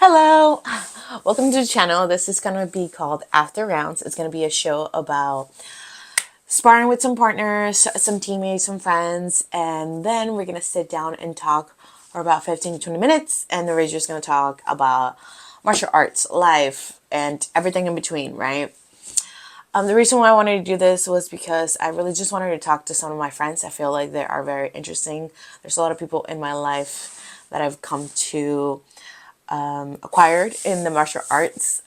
Hello, welcome to the channel. This is gonna be called After Rounds. It's gonna be a show about sparring with some partners, some teammates, some friends, and then we're gonna sit down and talk for about 15 to 20 minutes, and then we're just gonna talk about martial arts, life, and everything in between, right? The reason why I wanted to do this was because I really just wanted to talk to some of my friends. I feel like they are very interesting. There's a lot of people in my life that I've come to acquired in the martial arts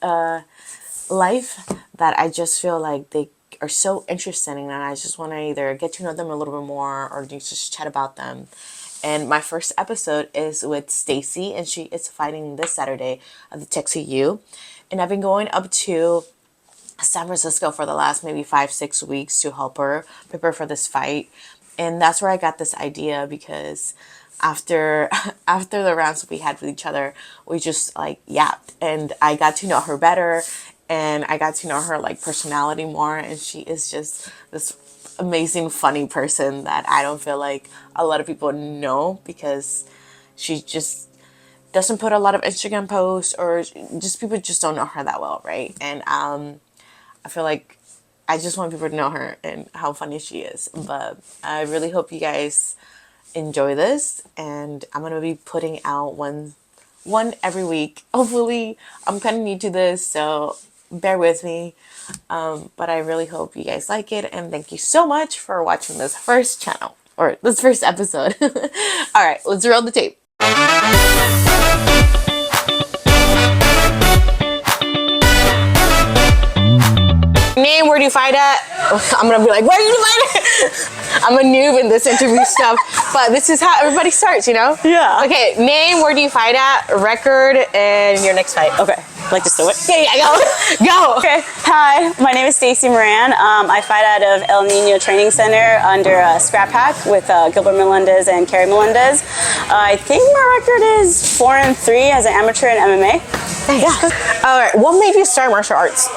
life that I just feel like they are so interesting, and I just want to either get to know them a little bit more or just chat about them. And my first episode is with Stacy, and she is fighting this Saturday at the Texas U. And I've been going up to San Francisco for the last maybe 5-6 weeks to help her prepare for this fight. And that's where I got this idea, because after the rounds we had with each other, we just like yapped, and I got to know her better, and I got to know her like personality more, and she is just this amazing funny person that I don't feel like a lot of people know, because she just doesn't put a lot of Instagram posts, or just people just don't know her that well, right? And I feel like I just want people to know her and how funny she is. But I really hope you guys enjoy this, and I'm gonna be putting out one every week. Hopefully, I'm kind of new to this, so bear with me. But I really hope you guys like it, and thank you so much for watching this first channel, or this first episode. All right, let's roll the tape. Name, where do you fight at? I'm gonna be like, where do you fight at? I'm a noob in this interview stuff, but this is how everybody starts, you know? Yeah. Okay, name, where do you fight at, record, and your next fight. Okay, like just do it. Yeah, go. Okay, hi, my name is Stacy Moran. I fight out of El Nino Training Center under Scrap Hack with Gilbert Melendez and Carrie Melendez. I think my record is 4-3 as an amateur in MMA. Thanks. Yeah. All right, what made you start martial arts?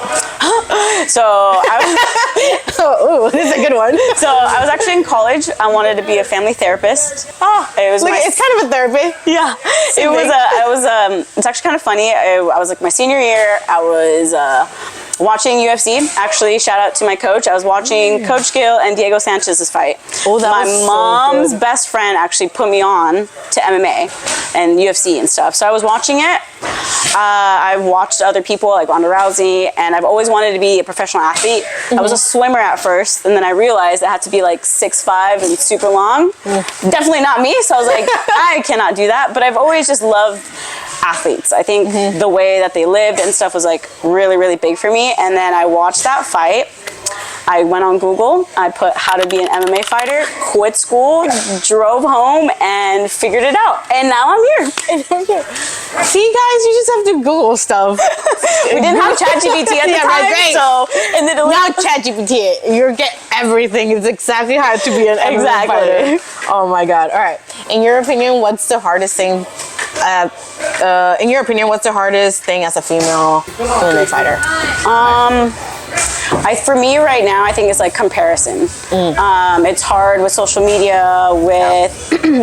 So I was, oh, this is a good one. So I was actually in college. I wanted to be a family therapist. Oh, it's kind of a therapy. Yeah, it's actually kind of funny. I was like my senior year. I was watching UFC. Actually, shout out to my coach. I was watching Coach Gill and Diego Sanchez's fight. Oh, that was my so mom's good. best friend actually put me on to MMA and UFC and stuff. So I was watching it. I've watched other people like Ronda Rousey, and I've always wanted to be a professional athlete. I was a swimmer at first, and then I realized I had to be like 6'5" and super long. Definitely not me. So I was like, I cannot do that. But I've always just loved athletes. I think the way that they lived and stuff was like really, really big for me. And then I watched that fight. I went on Google, I put how to be an MMA fighter, quit school, drove home, and figured it out. And now I'm here. See, guys, you just have to Google stuff. We didn't have ChatGPT at the time, right. So and then now ChatGPT, you get everything. It's exactly how to be an MMA fighter. Oh my God! All right. In your opinion, what's the hardest thing? What's the hardest thing as a female MMA fighter? For me right now, I think it's like comparison. It's hard with social media, with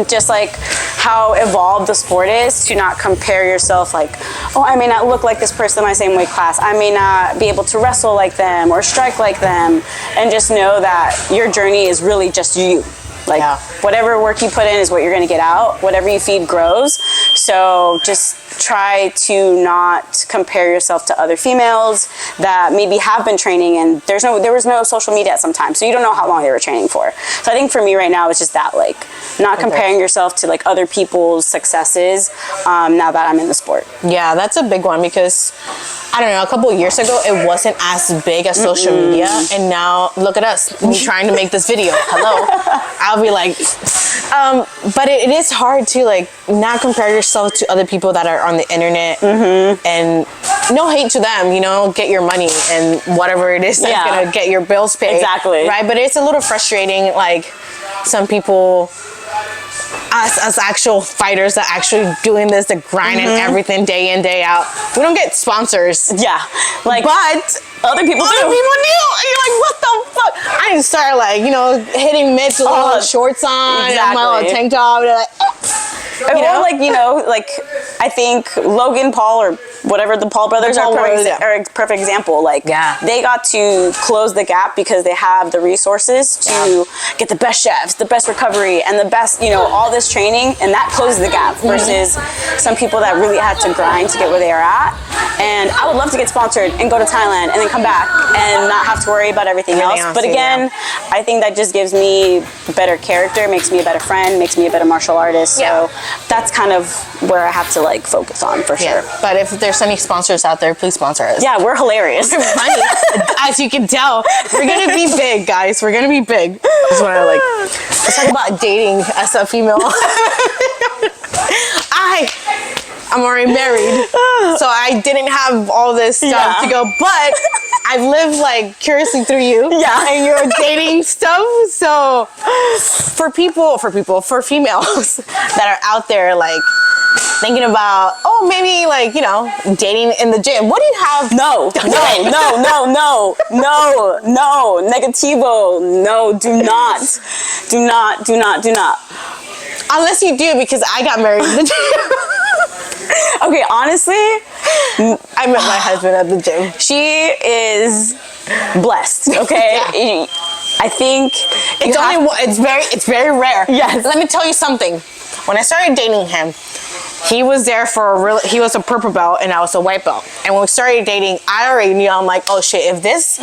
just like how evolved the sport is, to not compare yourself like, oh, I may not look like this person in my same weight class. I may not be able to wrestle like them or strike like them. And just know that your journey is really just you. Like whatever work you put in is what you're going to get out. Whatever you feed grows. So just try to not compare yourself to other females that maybe have been training, and there was no social media at some time, so you don't know how long they were training for. So I think for me right now it's just that, like not comparing yourself to like other people's successes now that I'm in the sport. Yeah, that's a big one, because I don't know, a couple of years ago it wasn't as big as social media, and now look at us, me trying to make this video. Hello. I'll be like, but it is hard to like not compare yourself to other people that are on the internet, and no hate to them, you know, get your money and whatever it is that's gonna get your bills paid. Exactly. Right, but it's a little frustrating, like some people, us as actual fighters that actually doing this, the grind and everything day in, day out, we don't get sponsors. Yeah, like, but other people do. And you're like, what the fuck? I didn't start like, you know, hitting mitts with little shorts on, and my little tank top, and like, like I think Logan Paul or whatever the Paul brothers Paul brothers, are a perfect example. Like they got to close the gap because they have the resources to get the best chefs, the best recovery, and the best, you know, all this training, and that closes the gap versus some people that really had to grind to get where they are at. And I would love to get sponsored and go to Thailand and then come back and not have to worry about everything else. But again, I think that just gives me better character, makes me a better friend, makes me a better martial artist. So that's kind of where I have to like focus on for sure. But if there's any sponsors out there, please sponsor us. Yeah, we're hilarious. We're funny. As you can tell, we're gonna be big, guys. We're gonna be big. That's what I like. Let's talk about dating as a female. I'm already married, so I didn't have all this stuff to go, but I've lived like curiously through you and your dating stuff. So for females that are out there like thinking about, oh, maybe like, you know, dating in the gym, what do you have? No, negativo, no, do not. Unless you do, because I got married in the gym. Okay, honestly, I met my husband at the gym. She is blessed. Okay, I think it's very rare. Yes. Let me tell you something. When I started dating him, he was there for he was a purple belt and I was a white belt. And when we started dating, I already knew, I'm like, oh shit, if this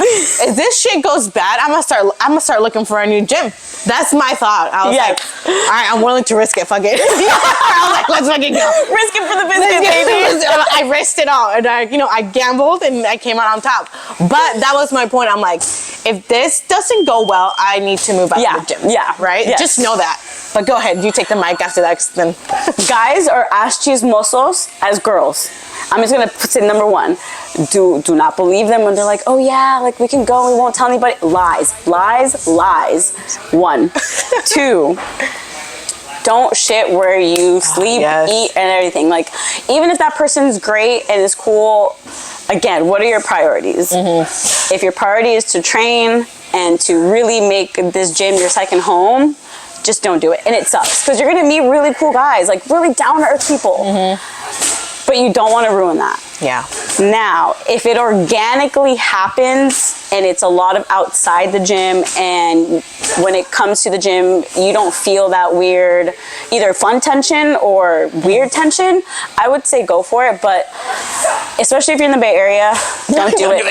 shit goes bad, I'm gonna start looking for a new gym. That's my thought. I was like, all right, I'm willing to risk it. Fuck it. I was like, let's fucking go. Risk it for the biscuit, baby. I risked it all, and I gambled, and I came out on top. But that was my point. I'm like, if this doesn't go well, I need to move out of the gym. Yeah. Right. Yes. Just know that. But go ahead. You take the mic after that. Then guys are as chismosos as girls. I'm just gonna say number one. Do not believe them when they're like, oh yeah, like we can go, we won't tell anybody. Lies. 1, 2. Don't shit where you sleep, eat, and everything. Like, even if that person's great and is cool, again, what are your priorities? If your priority is to train and to really make this gym your second home, just don't do it. And it sucks because you're gonna meet really cool guys, like really down-to-earth people. But you don't want to ruin that. Yeah. Now, if it organically happens and it's a lot of outside the gym, and when it comes to the gym, you don't feel that weird, either fun tension or weird tension, I would say go for it. But especially if you're in the Bay Area, don't do it.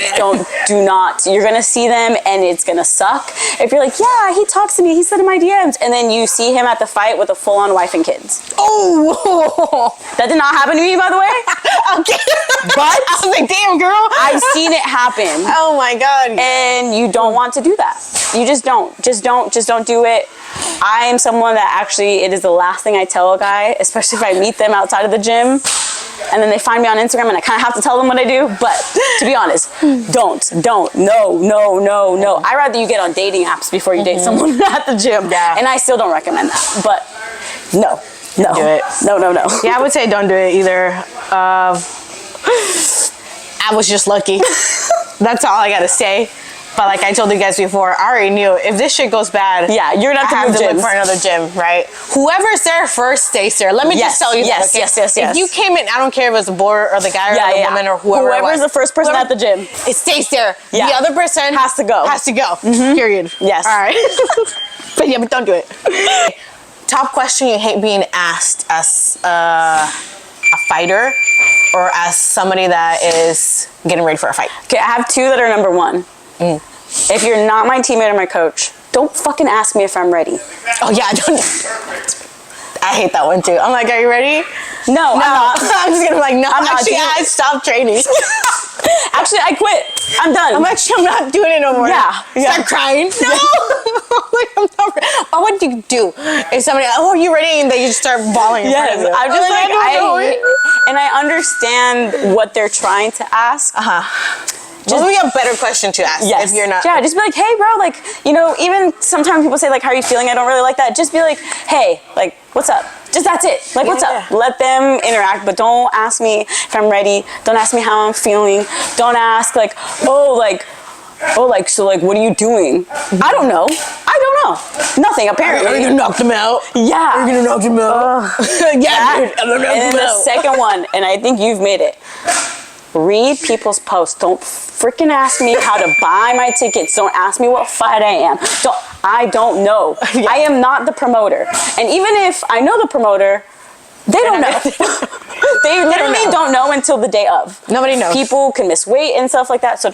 Do not. You're going to see them and it's going to suck. If you're like, yeah, he talks to me, he said in my DMs, and then you see him at the fight with a full-on wife and kids. Oh! That did not happen to me, by the way. Okay. But I was like, damn, girl. I've seen it happen. Oh my God. And you don't want to do that. You just don't. Just don't do it. I am someone that actually, it is the last thing I tell a guy, especially if I meet them outside of the gym. And then they find me on Instagram and I kind of have to tell them what I do. But to be honest, no. I'd rather you get on dating apps before you date someone at the gym. Yeah. And I still don't recommend that. But no. Do it. No. Yeah, I would say don't do it either. I was just lucky. That's all I gotta say. But like I told you guys before, I already knew if this shit goes bad, you're gonna have to look for another gym, right? Whoever's there first stays there. Let me just tell you that. Okay? Yes. If you came in, I don't care if it's the boy or the guy or the woman or whoever's the first person at the gym, it stays there. The other person has to go. Period. Yes. All right. but don't do it. Top question you hate being asked as a fighter or as somebody that is getting ready for a fight? Okay, I have 2 that are number 1. If you're not my teammate or my coach, don't fucking ask me if I'm ready. Oh yeah, I hate that one too. I'm like, are you ready? No, I'm not. I'm just gonna be like, no. I'm not. Actually, I stopped training. Actually, I quit. I'm done. I'm not doing it no more. Yeah. Start crying. No. Like, I'm not ready. What would you do if somebody, oh, are you ready? And they just start bawling. Yes. I'm just like, and I understand what they're trying to ask. Just be a better question to ask if you're not. Yeah, just be like, hey, bro, like, you know, even sometimes people say, like, how are you feeling? I don't really like that. Just be like, hey, like, what's up? Just that's it. Like, what's up? Let them interact, but don't ask me if I'm ready. Don't ask me how I'm feeling. Don't ask, like, so, like, what are you doing? I don't know. know. Nothing, apparently. Are you gonna knock them out? Yeah. Are you gonna knock them out? Yeah, dude, I'm gonna knock And then them the out. second one, and I think you've made it. Read people's posts. Don't freaking ask me how to buy my tickets. Don't ask me what fight I am. I don't know. Yeah. I am not the promoter. And even if I know the promoter, they don't know. They literally don't know until the day of. Nobody knows. People can miss weight and stuff like that. So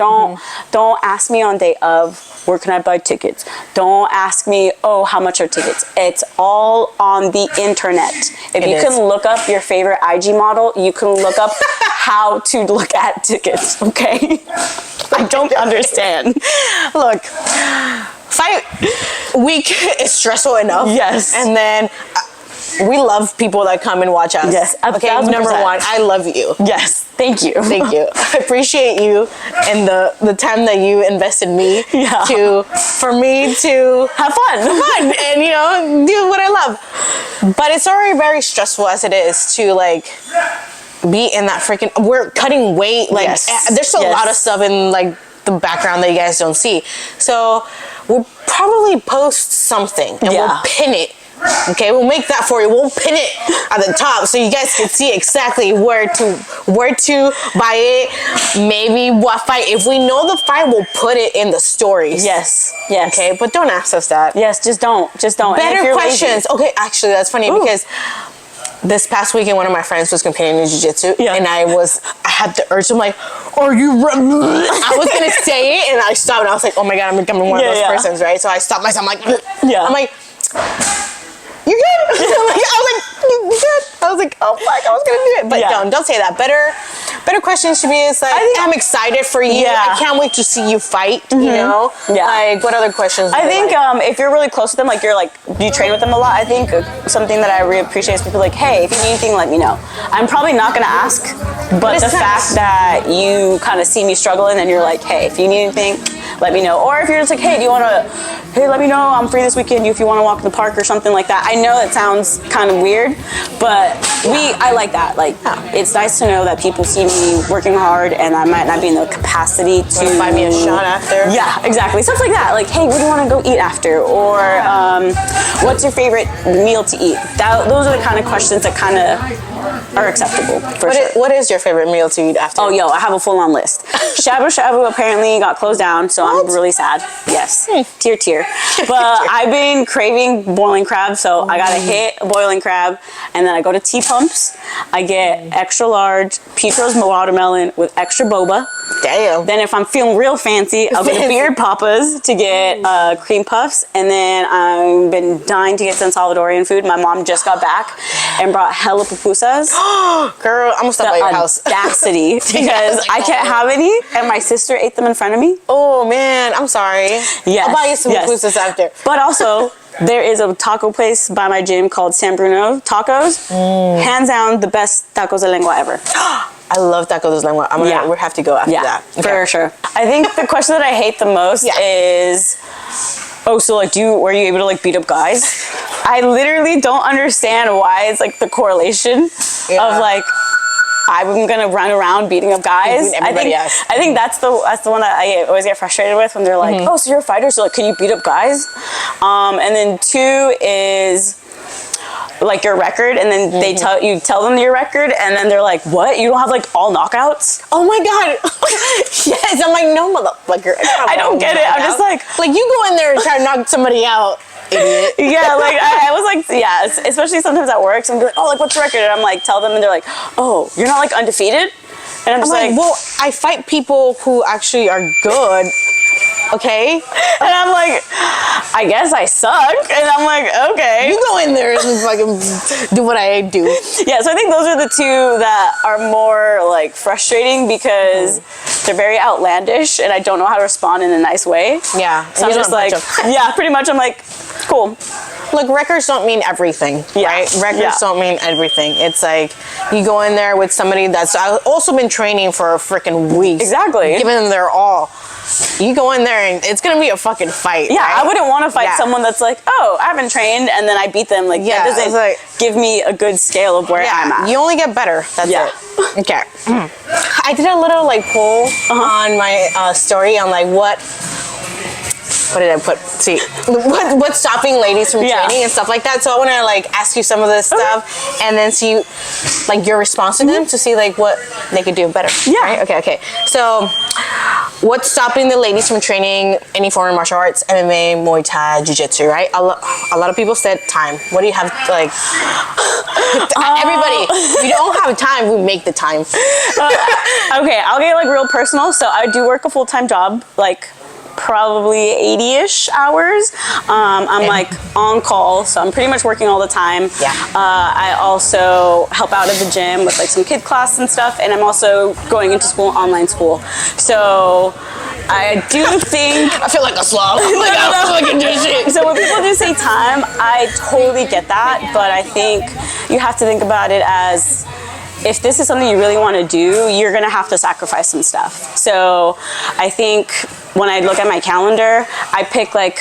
don't ask me on day of, where can I buy tickets? Don't ask me, oh, how much are tickets? It's all on the internet. If you can look up your favorite IG model, you can look up how to look at tickets, okay? I don't understand. Look, fight week is stressful enough. Yes. And then we love people that come and watch us. Yes, okay, 1,000%. number one, I love you. Yes, thank you. Thank you. I appreciate you and the time that you invested me for me to Have fun. and do what I love. But it's already very stressful as it is to like be in that freaking. We're cutting weight. Like there's a lot of stuff in like the background that you guys don't see. So we'll probably post something and we'll pin it. Okay, we'll make that for you. We'll pin it at the top so you guys can see exactly where to buy it. Maybe what fight. If we know the fight, we'll put it in the stories. Yes. Okay, but don't ask us that. Yes, just don't. Better questions. Okay, actually, that's funny because this past weekend, one of my friends was competing in jiu-jitsu, and I had the urge. I'm like, are you? I was gonna say it, and I stopped, and I was like, oh my god, I'm becoming one of those persons, right? So I stopped myself. I'm like, I'm like, you good? I was like, oh fuck, I was gonna do it, but don't say that. Better questions to me is like, I'm excited for you. I can't wait to see you fight. You know, like what other questions? I think if you're really close to them, like you train with them a lot. I think something that I really appreciate is people like, hey, if you need anything, let me know. I'm probably not gonna ask, but the fact that you kind of see me struggling and you're like, hey, if you need anything, let me know. Or if you're just like, hey, hey, let me know, I'm free this weekend if you want to walk in the park or something like that. I know that sounds kind of weird, but I like that. Like, it's nice to know that people see me working hard and I might not be in the capacity to buy me a shot after. Yeah, exactly. Stuff like that. Like, hey, what do you want to go eat after? Or what's your favorite meal to eat? Those are the kind of questions that kind of are acceptable for sure. What is your favorite meal to eat after? Oh, yo, I have a full-on list. Shabu Shabu apparently got closed down, so I'm really sad. Yes, tear. But I've been craving boiling crab, so I gotta hit a boiling crab, and then I go to T-Pumps. I get extra large Petro's watermelon with extra boba. Damn. Then if I'm feeling real fancy, I'll get Beard Papas to get cream puffs, and then I've been dying to get San Salvadorian food. My mom just got back and brought hella pupusas. Girl, I'm gonna stop by your house. Audacity, because I can't have any, and my sister ate them in front of me. Oh man, I'm sorry. Yes, I'll buy you some pupusas after. But also, there is a taco place by my gym called San Bruno Tacos. Hands down, the best tacos de lengua ever. I love tacos de lengua. We have to go after that. For sure. I think the question that I hate the most is, oh, so like, were you able to like beat up guys? I literally don't understand why it's like the correlation of like, I'm gonna run around beating up guys. I think that's the one that I always get frustrated with when they're like, oh, so you're a fighter, so like, can you beat up guys? And then 2 is like your record, and then they tell them your record, and then they're like, what? You don't have like all knockouts? Oh my god. Yes, I'm like, no motherfucker. I don't get it. I'm just like you go in there and try to knock somebody out. Idiot. Yeah, like I was like, especially sometimes at work, someone be like, oh, like what's your record? And I'm like, tell them, and they're like, oh, you're not like undefeated? And I'm just like, well, I fight people who actually are good. Okay? And I'm like, I guess I suck. And I'm like, okay. You go in there and fucking do what I do. Yeah, so I think those are the 2 that are more like frustrating because they're very outlandish and I don't know how to respond in a nice way. Yeah. So I'm just like, yeah, pretty much I'm like, cool. Look, records don't mean everything, right? Records don't mean everything. It's like you go in there with somebody that's also been training for a freaking week. Exactly. Giving them their all. You go in there and it's gonna be a fucking fight. Yeah, right? I wouldn't want to fight someone that's like, oh, I haven't trained, and then I beat them. Like, that doesn't give me a good scale of where I'm at. You only get better. That's it. Okay. I did a little like poll on my story on like what what did I put? See, what's stopping ladies from training and stuff like that. So I want to like ask you some of this stuff, and then see like your response to them to see like what they could do better. Yeah. Right? Okay. So, what's stopping the ladies from training any form of martial arts, MMA, Muay Thai, Jiu-Jitsu, right? A lot of people said time. What do you have, like, everybody, we don't have time, we make the time. Okay, I'll get like real personal. So I do work a full-time job, like probably 80-ish hours. I'm like on call, so I'm pretty much working all the time. Yeah. I also help out at the gym with like some kid class and stuff, and I'm also going into school, online school. So I do think I feel like a slob. Like, I feel like I do shit. So when people do say time, I totally get that, but I think you have to think about it as, if this is something you really want to do, you're going to have to sacrifice some stuff. So I think when I look at my calendar, I pick like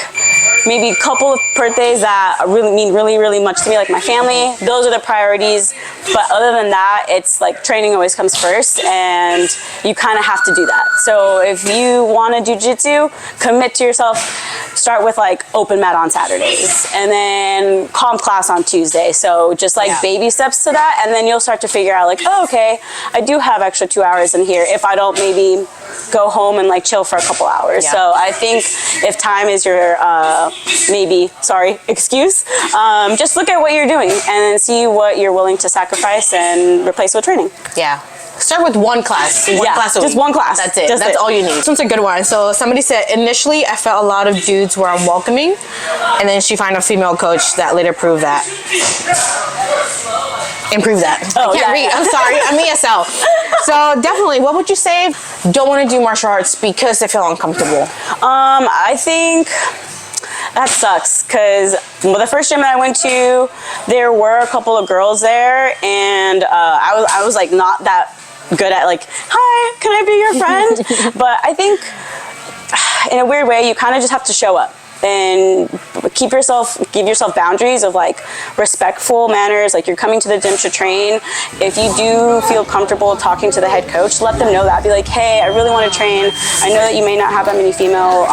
maybe a couple of birthdays that really mean really much to me, like my family. Those are the priorities. But other than that, it's like training always comes first, and you kind of have to do that. So if you want to do jiu-jitsu, commit to yourself. Start with like open mat on Saturdays, and then comp class on Tuesday. So just like baby steps to that, and then you'll start to figure out like, oh, okay, I do have extra 2 hours in here if I don't maybe go home and like chill for a couple hours. Yeah. So I think if time is your excuse, just look at what you're doing and then see what you're willing to sacrifice and replace with training. Yeah. Start with one class. One class a week. Just one class. That's it. Just That's all you need. This one's a good one. So somebody said, initially I felt a lot of dudes were unwelcoming, and then she found a female coach that later proved that. Improve that. Oh, I can't read. I'm sorry. I'm ESL. So definitely, what would you say if don't want to do martial arts because they feel uncomfortable? I think that sucks, because the first gym that I went to, there were a couple of girls there, and I was like not that good at like, hi, can I be your friend? But I think in a weird way, you kind of just have to show up and give yourself boundaries of like respectful manners. Like, you're coming to the gym to train. If you do feel comfortable talking to the head coach, let them know that. Be like, hey, I really want to train. I know that you may not have that many female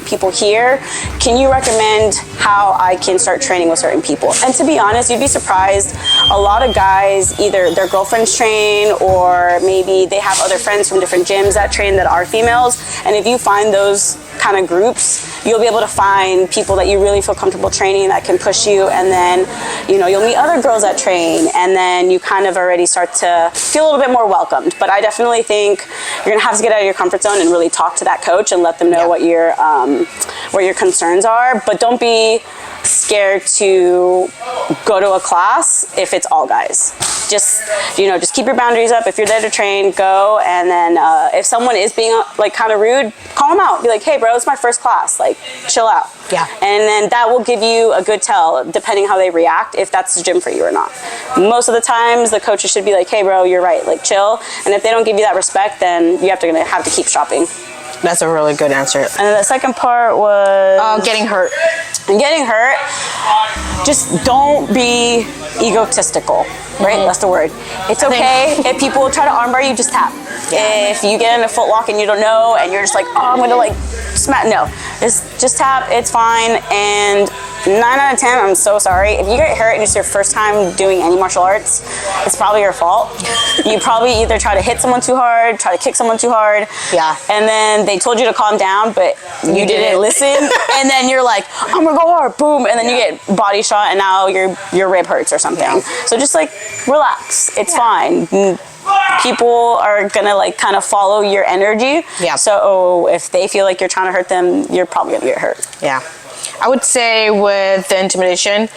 people here. Can you recommend how I can start training with certain people? And to be honest, you'd be surprised. A lot of guys, either their girlfriends train, or maybe they have other friends from different gyms that train that are females. And if you find those kind of groups, you'll be able to find people that you really feel comfortable training that can push you, and then you'll meet other girls that train, and then you kind of already start to feel a little bit more welcomed. But I definitely think you're gonna have to get out of your comfort zone and really talk to that coach and let them know what your concerns are. But don't be scared to go to a class if it's all guys. Just keep your boundaries up. If you're there to train, go. And then if someone is being like kind of rude, call them out. Be like, hey bro, it's my first class, like chill out. Yeah. And then that will give you a good tell, depending how they react, if that's the gym for you or not. Most of the times the coaches should be like, hey bro, you're right, like chill. And if they don't give you that respect, then you gonna have to keep shopping. That's a really good answer. And then the second part was getting hurt. Getting hurt. Just don't be egotistical, right? That's the word. It's okay if people try to armbar you, just tap. Yeah. If you get in a foot lock and you don't know, and you're just like, oh, I'm gonna like smack. No, just tap. It's fine. And 9 out of 10, I'm so sorry. If you get hurt and it's your first time doing any martial arts, it's probably your fault. You probably either try to hit someone too hard, try to kick someone too hard. Yeah. And then they told you to calm down, but you didn't listen. And then you're like, I'm gonna go hard, boom. And then you get body shot, and now your rib hurts or something. Yeah. So just like relax. It's fine. People are gonna like kind of follow your energy. Yeah. So if they feel like you're trying to hurt them, you're probably gonna get hurt. Yeah. I would say with the intimidation,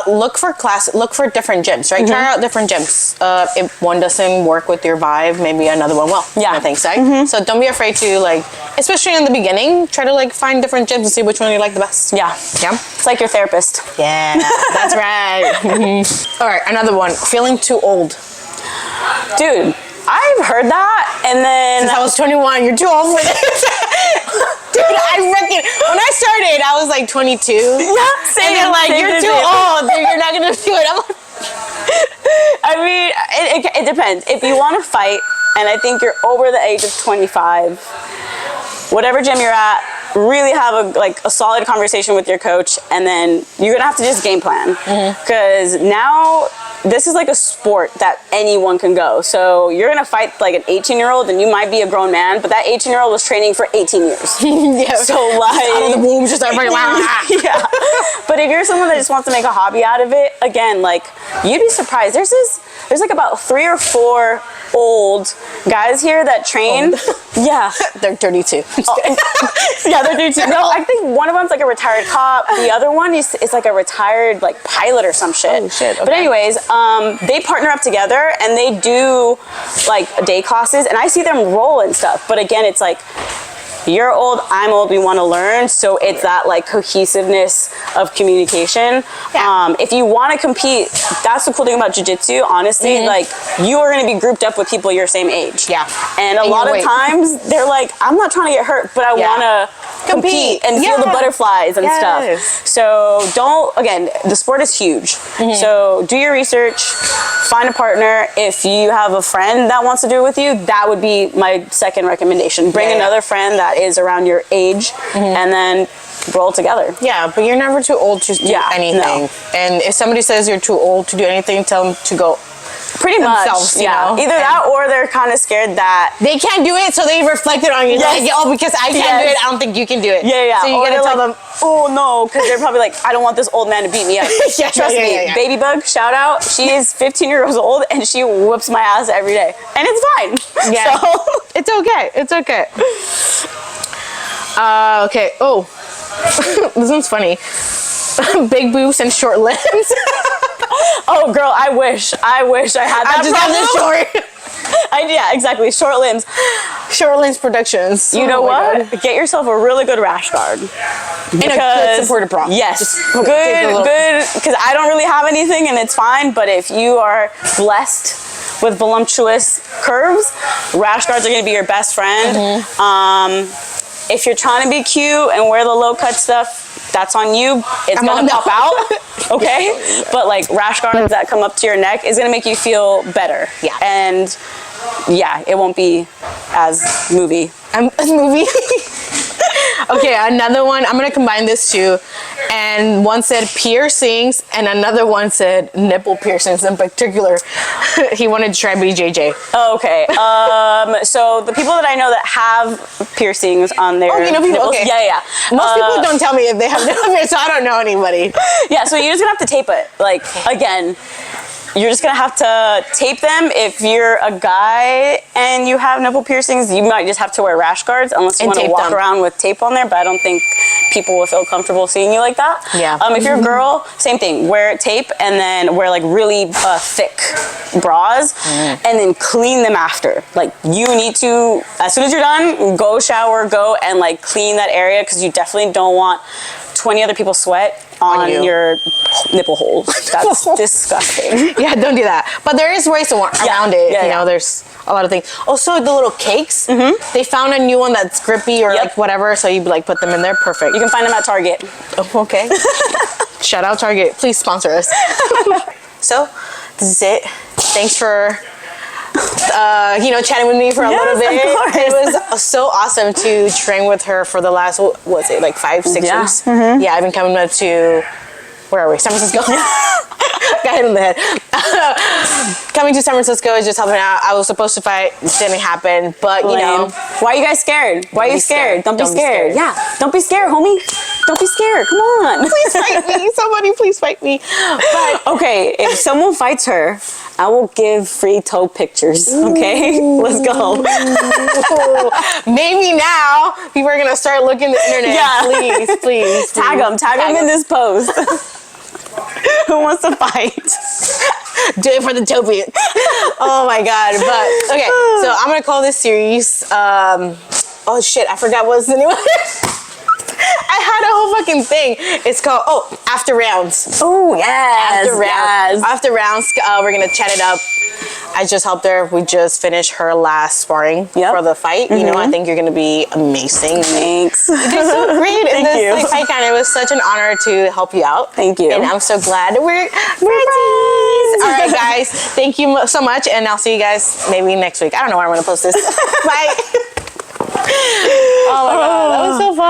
look for different gyms, right? Try out different gyms. If one doesn't work with your vibe, maybe another one will. Yeah. I think so. So don't be afraid to, like, especially in the beginning, try to like find different gyms and see which one you like the best. Yeah. Yeah. It's like your therapist. Yeah, that's right. All right, another one. Feeling too old. Dude, I've heard that, and then since I was 21, you're too old for this. Dude, I reckon when I started, I was like 22. Yeah, same. And they're like, you're too old. You're not gonna do it. I'm like, I mean, it depends. If you want to fight, and I think you're over the age of 25, whatever gym you're at, really have a solid conversation with your coach, and then you're gonna have to just game plan, because now this is like a sport that anyone can go. So you're gonna fight like an 18-year-old, and you might be a grown man, but that 18-year-old was training for 18 years. Yeah. So like out of the womb, just like yeah. But if you're someone that just wants to make a hobby out of it, again, like, you'd be surprised. There's like about 3 or 4 old guys here that train. Yeah. They're 32. Yeah, they're 32. No, I think one of them's like a retired cop. The other one is like a retired like pilot or some shit. Oh shit. Okay. But anyways, they partner up together and they do like day classes, and I see them roll and stuff. But again, it's like, you're old, I'm old, we want to learn. So it's that like cohesiveness of communication. Yeah. If you want to compete, that's the cool thing about jiu-jitsu, honestly. Like, you are going to be grouped up with people your same age. Yeah. And a lot of times they're like, I'm not trying to get hurt, but I want to compete and feel the butterflies and stuff. So again, the sport is huge. So do your research, find a partner. If you have a friend that wants to do it with you, that would be my second recommendation. Bring another friend that is around your age, and then roll together. Yeah, but you're never too old to do anything. No. And if somebody says you're too old to do anything, tell them to go. Pretty much, you know? Either that, or they're kind of scared that they can't do it, so they reflected on you. Like, oh, because I can't do it, I don't think you can do it. Yeah. So you gotta tell them, oh no, because they're probably like, I don't want this old man to beat me up. Trust me, Baby Bug, shout out. She is 15 years old, and she whoops my ass every day, and it's fine. Yeah, so it's okay. It's okay. Okay. Oh, this one's funny. Big boobs and short limbs. Oh, girl, I wish I had that. I just have this short. Yeah, exactly. Short limbs. Short limbs productions. You know what? God. Get yourself a really good rash guard. And a good supported bra. Yes. Good. Because I don't really have anything, and it's fine. But if you are blessed with voluptuous curves, rash guards are going to be your best friend. If you're trying to be cute and wear the low cut stuff, that's on you. It's gonna pop out, okay? But like rash guards that come up to your neck is gonna make you feel better. Yeah. And yeah, it won't be as movie. Okay, another one. I'm gonna combine this two. And one said piercings, and another one said nipple piercings in particular. He wanted to try BJJ. Okay. So the people that I know that have piercings on their people, nipples, okay. Yeah. Most people don't tell me if they have nipples, so I don't know anybody. Yeah, so you're just gonna have to tape it. Like, again, you're just gonna have to tape them. If you're a guy and you have nipple piercings, you might just have to wear rash guards, unless you want to walk around with tape on there, but I don't think people will feel comfortable seeing you like that. Yeah. If you're a girl, same thing. Wear tape, and then wear like really thick bras, and then clean them after. Like, you need to, as soon as you're done, go shower, go and like clean that area, because you definitely don't want 20 other people sweat on your nipple holes. That's disgusting. Yeah, don't do that. But there is ways around it. You know, there's a lot of things. Also, the little cakes. They found a new one that's grippy or like whatever, so you like put them in there. Perfect. You can find them at Target. Oh, okay. Shout out Target. Please sponsor us. So, this is it. Thanks for chatting with me for a little bit. It was so awesome to train with her for the last, what was it, like 5-6 weeks? Yeah, I've been coming up to, where are we? San Francisco. Got hit in the head. Coming to San Francisco is just helping out. I was supposed to fight, it didn't happen, but you know. Why are you guys scared? Why are you scared? Don't be scared. Yeah, don't be scared, homie. Don't be scared. Come on. Please fight me. Somebody please fight me. But okay, if someone fights her, I will give free toe pictures. Okay, let's go. Maybe now people are gonna start looking the internet. Yeah. Please. Tag them in this post. Who wants to fight? Do it for the toe pic. Oh my god! But okay, so I'm gonna call this series. Oh shit! I forgot what's the name of it. I had a whole fucking thing. It's called After Rounds. Oh yes. After rounds, we're gonna chat it up. I just helped her. We just finished her last sparring for the fight. You know, I think you're gonna be amazing. Thanks. You did so great in this fight, and it was such an honor to help you out. Thank you. And I'm so glad we're friends. All right, guys. Thank you so much, and I'll see you guys maybe next week. I don't know where I'm gonna post this. Bye. Oh my god, that was so fun.